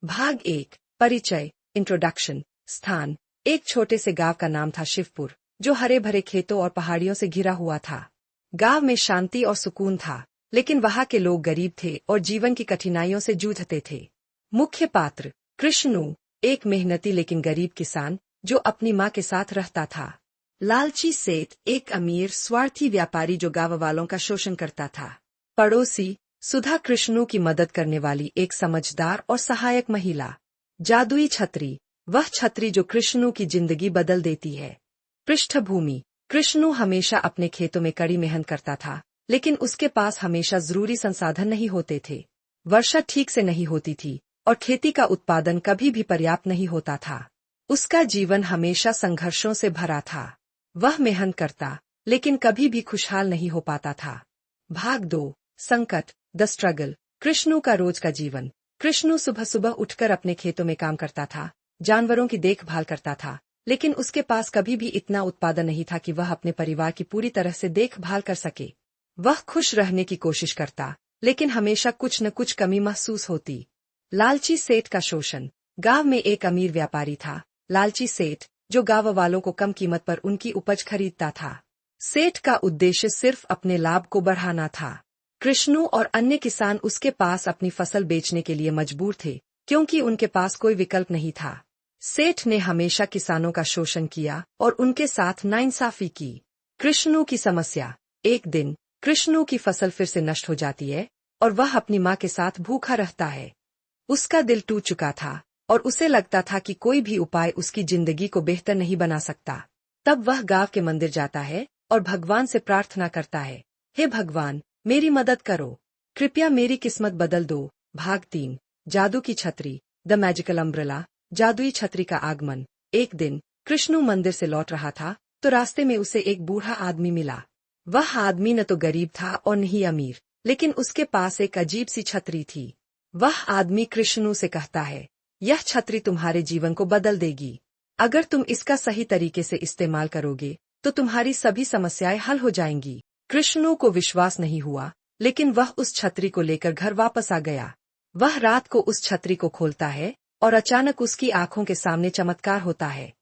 भाग 1 परिचय इंट्रोडक्शन। स्थान एक छोटे से गांव का नाम था शिवपुर, जो हरे भरे खेतों और पहाड़ियों से घिरा हुआ था। गांव में शांति और सुकून था, लेकिन वहां के लोग गरीब थे और जीवन की कठिनाइयों से जूझते थे। मुख्य पात्र कृष्णू, एक मेहनती लेकिन गरीब किसान जो अपनी मां के साथ रहता था। लालची सेठ, एक अमीर स्वार्थी व्यापारी जो गांव वालों का शोषण करता था। पड़ोसी सुधा, कृष्णू की मदद करने वाली एक समझदार और सहायक महिला। जादुई छतरी, वह छतरी जो कृष्णू की जिंदगी बदल देती है। पृष्ठभूमि कृष्णू हमेशा अपने खेतों में कड़ी मेहनत करता था, लेकिन उसके पास हमेशा जरूरी संसाधन नहीं होते थे। वर्षा ठीक से नहीं होती थी और खेती का उत्पादन कभी भी पर्याप्त नहीं होता था। उसका जीवन हमेशा संघर्षों से भरा था। वह मेहनत करता, लेकिन कभी भी खुशहाल नहीं हो पाता था। भाग 2 संकट द स्ट्रगल। कृष्णू का रोज का जीवन। कृष्णू सुबह सुबह उठकर अपने खेतों में काम करता था, जानवरों की देखभाल करता था, लेकिन उसके पास कभी भी इतना उत्पादन नहीं था कि वह अपने परिवार की पूरी तरह से देखभाल कर सके। वह खुश रहने की कोशिश करता, लेकिन हमेशा कुछ न कुछ कमी महसूस होती। लालची सेठ का शोषण। गांव में एक अमीर व्यापारी था, लालची सेठ, जो गांव वालों को कम कीमत पर उनकी उपज खरीदता था। सेठ का उद्देश्य सिर्फ अपने लाभ को बढ़ाना था। कृष्णू और अन्य किसान उसके पास अपनी फसल बेचने के लिए मजबूर थे, क्योंकि उनके पास कोई विकल्प नहीं था। सेठ ने हमेशा किसानों का शोषण किया और उनके साथ नाइंसाफी की। कृष्णू की समस्या। एक दिन कृष्णू की फसल फिर से नष्ट हो जाती है और वह अपनी मां के साथ भूखा रहता है। उसका दिल टूट चुका था और उसे लगता था कि कोई भी उपाय उसकी जिंदगी को बेहतर नहीं बना सकता। तब वह गांव के मंदिर जाता है और भगवान से प्रार्थना करता है, हे भगवान, मेरी मदद करो, कृपया मेरी किस्मत बदल दो। भाग 3 जादू की छतरी द मैजिकल अम्ब्रेला। जादुई छतरी का आगमन। एक दिन कृष्णू मंदिर से लौट रहा था तो रास्ते में उसे एक बूढ़ा आदमी मिला। वह आदमी न तो गरीब था और न ही अमीर, लेकिन उसके पास एक अजीब सी छतरी थी। वह आदमी कृष्णू से कहता है, यह छतरी तुम्हारे जीवन को बदल देगी। अगर तुम इसका सही तरीके से इस्तेमाल करोगे तो तुम्हारी सभी समस्याएं हल हो जाएंगी। कृष्णू को विश्वास नहीं हुआ, लेकिन वह उस छतरी को लेकर घर वापस आ गया। वह रात को उस छतरी को खोलता है और अचानक उसकी आंखों के सामने चमत्कार होता है।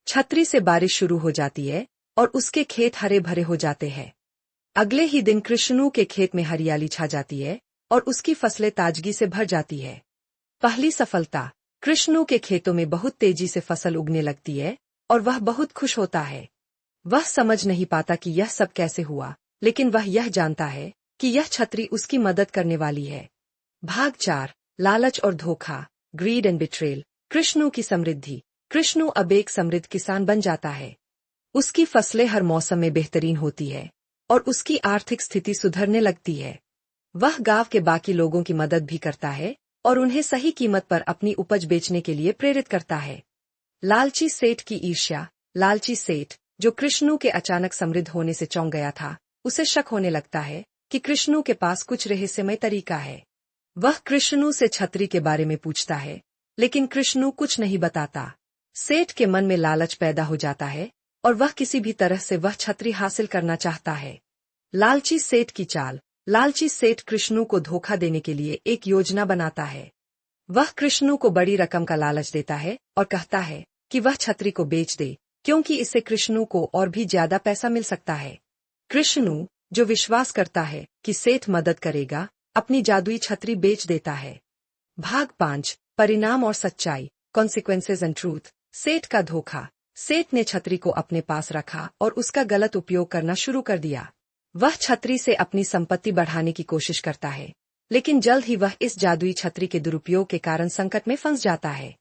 छतरी से बारिश शुरू हो जाती है और उसके खेत हरे भरे हो जाते हैं। अगले ही दिन कृष्णू के खेत में हरियाली छा जाती है और उसकी फसलें ताजगी से भर जाती है। पहली सफलता। कृष्णू के खेतों में बहुत तेजी से फसल उगने लगती है और वह बहुत खुश होता है। वह समझ नहीं पाता कि यह सब कैसे हुआ, लेकिन वह यह जानता है कि यह छतरी उसकी मदद करने वाली है। भाग 4 लालच और धोखा ग्रीड एंड बिट्रेल। कृष्णू की समृद्धि। कृष्णू अब एक समृद्ध किसान बन जाता है। उसकी फसलें हर मौसम में बेहतरीन होती है और उसकी आर्थिक स्थिति सुधरने लगती है। वह गांव के बाकी लोगों की मदद भी करता है और उन्हें सही कीमत पर अपनी उपज बेचने के लिए प्रेरित करता है। लालची सेठ की ईर्ष्या। लालची सेठ, जो कृष्णू के अचानक समृद्ध होने से चौंक गया था, उसे शक होने लगता है कि कृष्णू के पास कुछ रहस्यमय तरीका है। वह कृष्णू से छतरी के बारे में पूछता है, लेकिन कृष्णू कुछ नहीं बताता। सेठ के मन में लालच पैदा हो जाता है और वह किसी भी तरह से वह छतरी हासिल करना चाहता है। लालची सेठ की चाल। लालची सेठ कृष्णू को धोखा देने के लिए एक योजना बनाता है। वह कृष्णू को बड़ी रकम का लालच देता है और कहता है कि वह छतरी को बेच दे, क्योंकि इससे कृष्णू को और भी ज्यादा पैसा मिल सकता है। कृष्णू, जो विश्वास करता है कि सेठ मदद करेगा, अपनी जादुई छतरी बेच देता है। भाग 5 परिणाम और सच्चाई कॉन्सिक्वेंसेज एंड ट्रूथ। सेठ का धोखा। सेठ ने छतरी को अपने पास रखा और उसका गलत उपयोग करना शुरू कर दिया। वह छतरी से अपनी संपत्ति बढ़ाने की कोशिश करता है, लेकिन जल्द ही वह इस जादुई छतरी के दुरुपयोग के कारण संकट में फंस जाता है।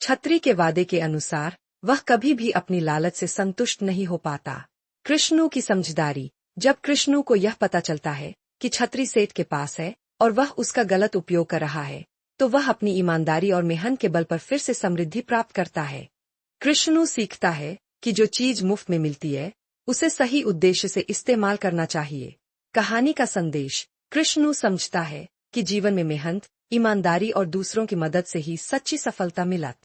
छतरी के वादे के अनुसार वह कभी भी अपनी लालच से संतुष्ट नहीं हो पाता। कृष्णू की समझदारी। जब कृष्णू को यह पता चलता है कि छतरी सेठ के पास है और वह उसका गलत उपयोग कर रहा है, तो वह अपनी ईमानदारी और मेहनत के बल पर फिर से समृद्धि प्राप्त करता है। कृष्णू सीखता है कि जो चीज मुफ्त में मिलती है, उसे सही उद्देश्य से इस्तेमाल करना चाहिए। कहानी का संदेश। कृष्णू समझता है कि जीवन में मेहनत, ईमानदारी और दूसरों की मदद से ही सच्ची सफलता मिलती